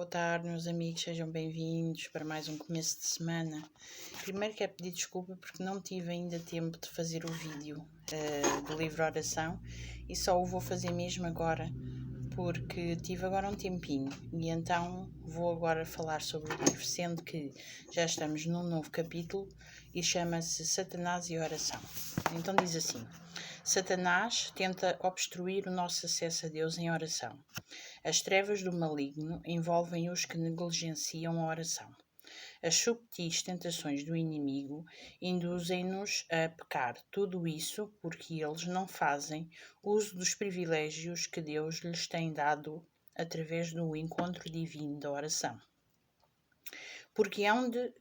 boa tarde, meus amigos, sejam bem-vindos para mais um começo de semana. Primeiro quero pedir desculpa porque não tive ainda tempo de fazer o vídeo do livro Oração e só o vou fazer mesmo agora porque tive agora um tempinho e então vou agora falar sobre o livro, sendo que já estamos num novo capítulo e chama-se Satanás e Oração. Então diz assim: Satanás tenta obstruir o nosso acesso a Deus em oração. As trevas do maligno envolvem os que negligenciam a oração. As subtis tentações do inimigo induzem-nos a pecar, tudo isso porque eles não fazem uso dos privilégios que Deus lhes tem dado através do encontro divino da oração. Porque hão de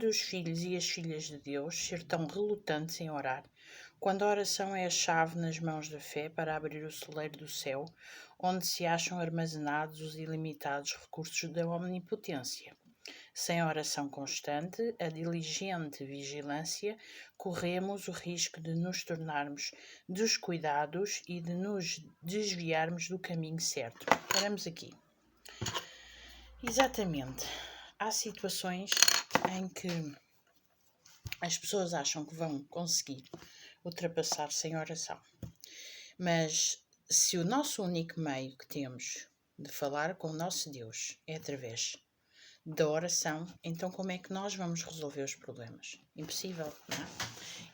os filhos e as filhas de Deus ser tão relutantes em orar, quando a oração é a chave nas mãos da fé para abrir o celeiro do céu, onde se acham armazenados os ilimitados recursos da omnipotência. Sem a oração constante, a diligente vigilância, corremos o risco de nos tornarmos descuidados e de nos desviarmos do caminho certo. Paramos aqui. Exatamente. Há situações em que as pessoas acham que vão conseguir ultrapassar sem oração. Mas se o nosso único meio que temos de falar com o nosso Deus é através da oração, então como é que nós vamos resolver os problemas? Impossível, não é?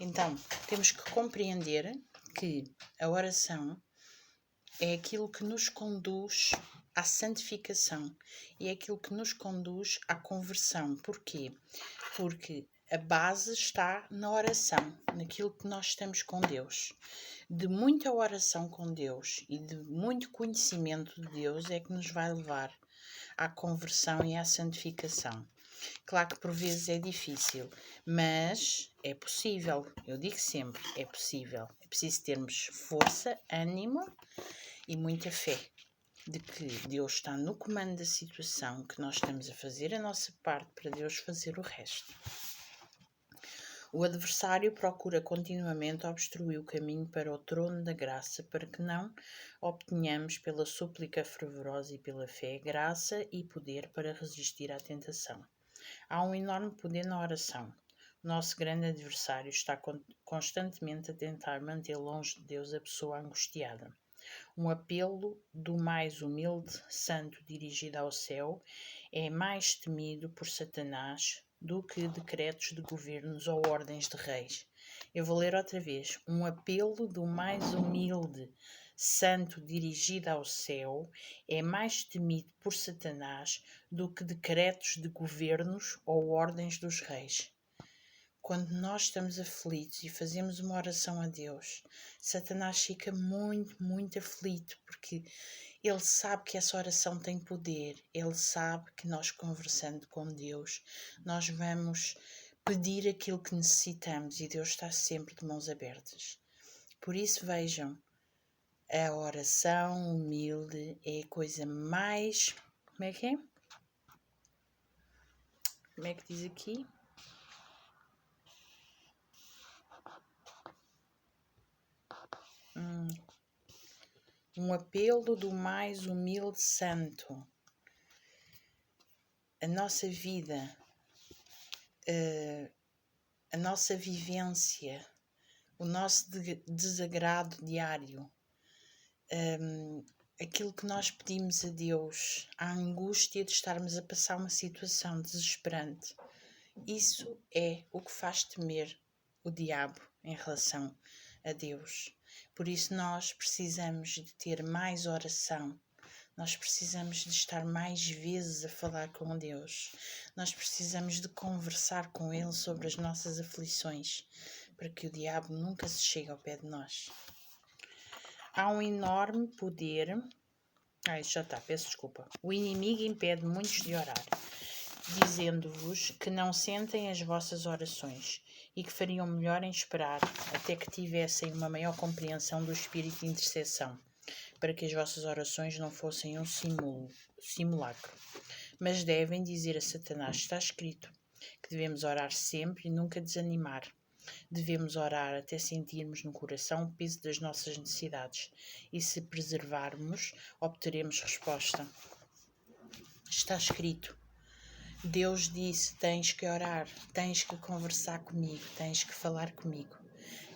Então, temos que compreender que a oração é aquilo que nos conduz à santificação e é aquilo que nos conduz à conversão. Porquê? Porque a base está na oração, naquilo que nós estamos com Deus. De muita oração com Deus e de muito conhecimento de Deus é que nos vai levar à conversão e à santificação. Claro que por vezes é difícil, mas é possível. Eu digo sempre, é possível. É preciso termos força, ânimo e muita fé de que Deus está no comando da situação, que nós estamos a fazer a nossa parte para Deus fazer o resto. O adversário procura continuamente obstruir o caminho para o trono da graça, para que não obtenhamos pela súplica fervorosa e pela fé graça e poder para resistir à tentação. Há um enorme poder na oração. O nosso grande adversário está constantemente a tentar manter longe de Deus a pessoa angustiada. Um apelo do mais humilde santo dirigido ao céu é mais temido por Satanás do que decretos de governos ou ordens de reis. Eu vou ler outra vez. Um apelo do mais humilde santo dirigido ao céu é mais temido por Satanás do que decretos de governos ou ordens dos reis. Quando nós estamos aflitos e fazemos uma oração a Deus, Satanás fica muito, muito aflito, porque ele sabe que essa oração tem poder, ele sabe que nós conversando com Deus, nós vamos pedir aquilo que necessitamos e Deus está sempre de mãos abertas. Por isso vejam, a oração humilde é a coisa mais... Como é que é? Como é que diz aqui? Um apelo do mais humilde santo. A nossa vida, a nossa vivência, o nosso desagrado diário, aquilo que nós pedimos a Deus, a angústia de estarmos a passar uma situação desesperante, isso é o que faz temer o diabo em relação a Deus. Por isso nós precisamos de ter mais oração, nós precisamos de estar mais vezes a falar com Deus, nós precisamos de conversar com Ele sobre as nossas aflições, para que o diabo nunca se chegue ao pé de nós. Há um enorme poder... isso já está, peço desculpa. O inimigo impede muitos de orar, dizendo-vos que não sentem as vossas orações e que fariam melhor em esperar até que tivessem uma maior compreensão do espírito de intercessão, para que as vossas orações não fossem um simulacro. Mas devem dizer a Satanás, está escrito, que devemos orar sempre e nunca desanimar. Devemos orar até sentirmos no coração o peso das nossas necessidades e se preservarmos, obteremos resposta. Está escrito. Deus disse, tens que orar, tens que conversar comigo, tens que falar comigo.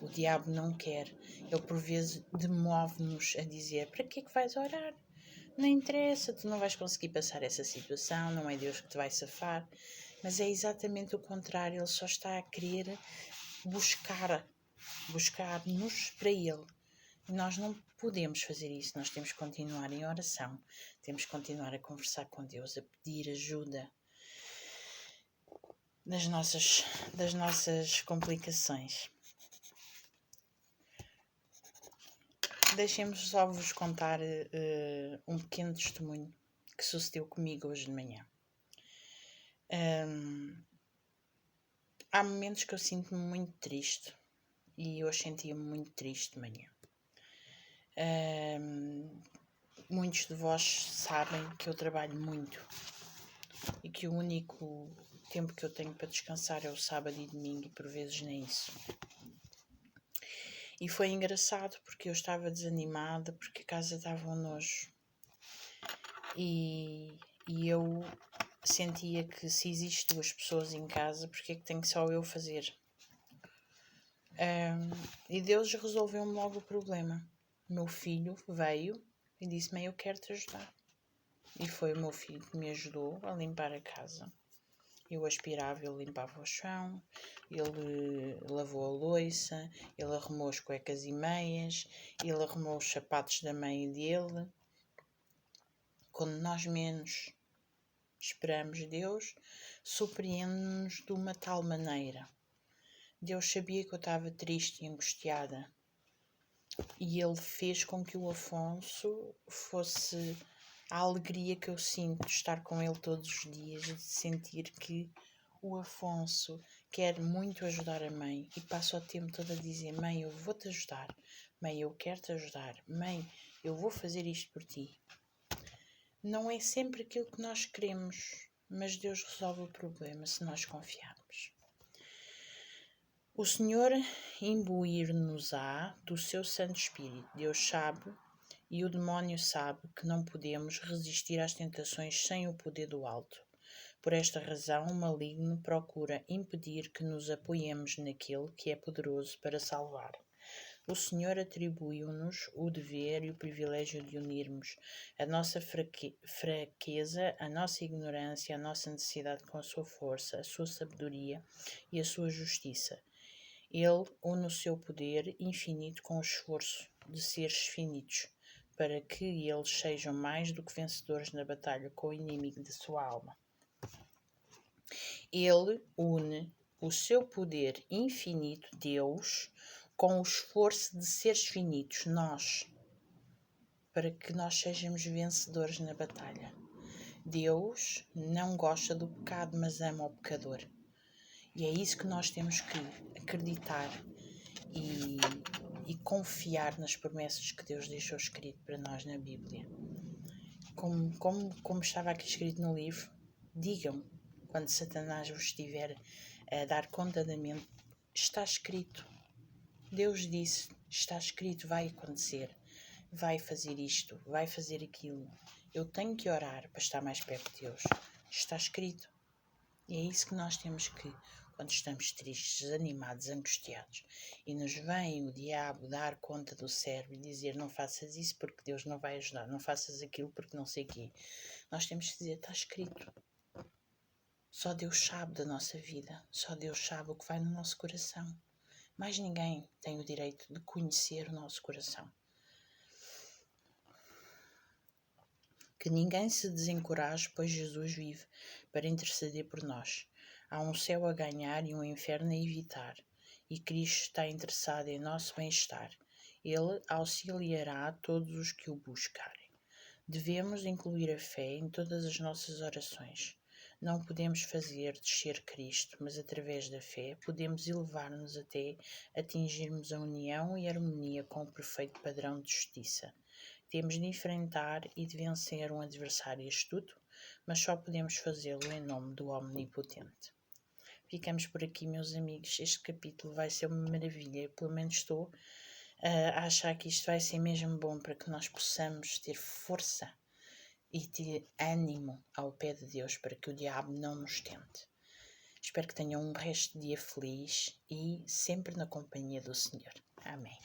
O diabo não quer. Ele por vezes demove-nos a dizer, para que é que vais orar? Não interessa, tu não vais conseguir passar essa situação, não é Deus que te vai safar. Mas é exatamente o contrário, Ele só está a querer buscar-nos para Ele. E nós não podemos fazer isso, nós temos que continuar em oração, temos que continuar a conversar com Deus, a pedir ajuda das nossas complicações. Deixem-me só vos contar um pequeno testemunho que sucedeu comigo hoje de manhã. Há momentos que eu sinto-me muito triste e hoje sentia-me muito triste de manhã. Muitos de vós sabem que eu trabalho muito e que o único tempo que eu tenho para descansar é o sábado e domingo e por vezes nem isso. E foi engraçado porque eu estava desanimada, porque a casa dava um nojo. E eu sentia que se existe 2 pessoas em casa, porque é que tenho só eu fazer? E Deus resolveu-me logo o problema. O meu filho veio e disse-me, eu quero te ajudar. E foi o meu filho que me ajudou a limpar a casa. Eu aspirava, ele limpava o chão, ele lavou a louça, ele arrumou as cuecas e meias, ele arrumou os sapatos da mãe dele. Quando nós menos esperamos, Deus surpreende-nos de uma tal maneira. Deus sabia que eu estava triste e angustiada e Ele fez com que o Afonso fosse a alegria que eu sinto de estar com ele todos os dias e de sentir que o Afonso quer muito ajudar a mãe e passa o tempo todo a dizer, mãe, eu vou-te ajudar, mãe, eu quero-te ajudar, mãe, eu vou fazer isto por ti. Não é sempre aquilo que nós queremos, mas Deus resolve o problema se nós confiarmos. O Senhor imbuir-nos-á do seu Santo Espírito. Deus sabe e o demónio sabe que não podemos resistir às tentações sem o poder do alto. Por esta razão, o maligno procura impedir que nos apoiemos naquele que é poderoso para salvar. O Senhor atribuiu-nos o dever e o privilégio de unirmos a nossa fraqueza, a nossa ignorância, a nossa necessidade com a sua força, a sua sabedoria e a sua justiça. Ele une o seu poder infinito com o esforço de seres finitos, para que eles sejam mais do que vencedores na batalha com o inimigo de sua alma. Ele une o seu poder infinito, Deus, com o esforço de seres finitos, nós, para que nós sejamos vencedores na batalha. Deus não gosta do pecado, mas ama o pecador. E é isso que nós temos que acreditar e confiar nas promessas que Deus deixou escrito para nós na Bíblia. Como estava aqui escrito no livro, digam, quando Satanás vos estiver a dar conta da mente, está escrito. Deus disse, está escrito, vai acontecer, vai fazer isto, vai fazer aquilo. Eu tenho que orar para estar mais perto de Deus. Está escrito. E é isso que nós temos que, quando estamos tristes, desanimados, angustiados, e nos vem o diabo dar conta do cérebro e dizer não faças isso porque Deus não vai ajudar, não faças aquilo porque não sei o quê. Nós temos que dizer, está escrito. Só Deus sabe da nossa vida, só Deus sabe o que vai no nosso coração. Mais ninguém tem o direito de conhecer o nosso coração. Que ninguém se desencoraje, pois Jesus vive para interceder por nós. Há um céu a ganhar e um inferno a evitar, e Cristo está interessado em nosso bem-estar. Ele auxiliará todos os que o buscarem. Devemos incluir a fé em todas as nossas orações. Não podemos fazer descer Cristo, mas através da fé podemos elevar-nos até atingirmos a união e harmonia com o perfeito padrão de justiça. Temos de enfrentar e de vencer um adversário astuto, mas só podemos fazê-lo em nome do Omnipotente. Ficamos por aqui, meus amigos. Este capítulo vai ser uma maravilha. Eu, pelo menos, estou a achar que isto vai ser mesmo bom para que nós possamos ter força e de ânimo ao pé de Deus para que o diabo não nos tente. Espero que tenham um resto de dia feliz e sempre na companhia do Senhor. Amém.